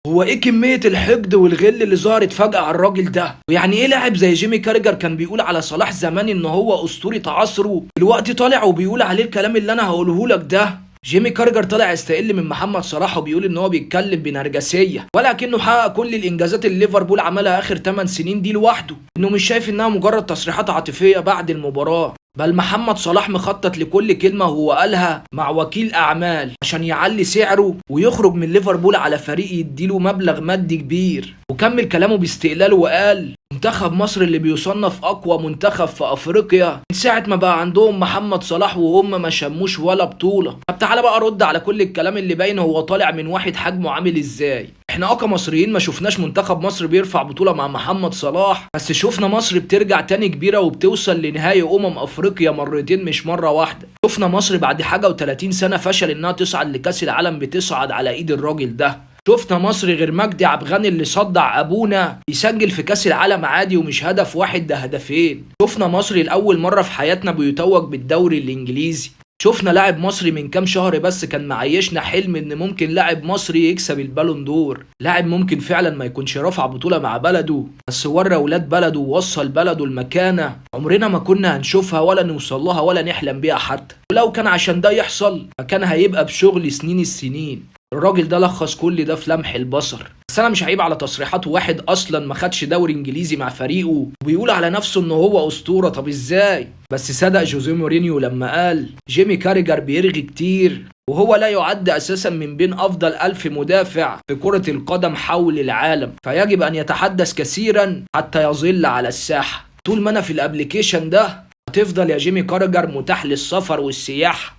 هو ايه كمية الحقد والغل اللي ظهرت فجأة على الراجل ده؟ ويعني ايه لاعب زي جيمي كارجر كان بيقول على صلاح زمان ان هو اسطورة عصره، دلوقتي طالع وبيقول عليه الكلام اللي انا هقوله لك ده؟ جيمي كارجر طالع يستقل من محمد صلاح وبيقول ان هو بيتكلم بنرجسيه، ولكنه حقق كل الانجازات اللي ليفربول عملها اخر 8 سنين دي لوحده، انه مش شايف انها مجرد تصريحات عاطفيه بعد المباراه، بل محمد صلاح مخطط لكل كلمه هو قالها مع وكيل اعمال عشان يعلي سعره ويخرج من ليفربول على فريق يديله مبلغ مادي كبير. وكمل كلامه باستقلال وقال منتخب مصر اللي بيصنف اقوى منتخب في افريقيا من ساعه ما بقى عندهم محمد صلاح وهم ما شموش ولا بطوله. طب تعالى بقى رد على كل الكلام اللي باين هو طالع من واحد حجمه عامل ازاي. احنا كمصريين ما شفناش منتخب مصر بيرفع بطوله مع محمد صلاح، بس شفنا مصر بترجع تاني كبيره وبتوصل لنهائي افريقيا مرتين مش مره واحده. شفنا مصر بعد حاجه و30 سنه فشل انها تصعد لكاس العالم بتصعد على ايد الراجل ده. شفنا مصر غير مجدي عبد الغني اللي صدع ابونا يسجل في كاس العالم عادي ومش هدف واحد ده هدفين. شفنا مصري لاول مره في حياتنا بيتوج بالدوري الانجليزي. شفنا لاعب مصري من كام شهر بس كان معيشنا حلم ان ممكن لاعب مصري يكسب البالون دور، لاعب ممكن فعلا ما يكونش رافع بطولة مع بلده بس ورى ولاد بلده ووصل بلده المكانة عمرنا ما كنا هنشوفها ولا نوصل لها ولا نحلم بيها حتى، ولو كان عشان ده يحصل فكان هيبقى بشغل سنين السنين. الراجل ده لخص كل ده في لمح البصر. بس انا مش هعيب على تصريحاته واحد اصلا ما خدش دوري انجليزي مع فريقه وبيقول على نفسه انه هو اسطوره. طب ازاي؟ بس صدق جوزيه مورينيو لما قال جيمي كاريجر بيرغي كتير وهو لا يعد اساسا من بين افضل 1000 مدافع في كرة القدم حول العالم، فيجب ان يتحدث كثيرا حتى يظل على الساحة. طول ما انا في الابليكيشن ده هتفضل يا جيمي كاريجر متاح للسفر والسياحة.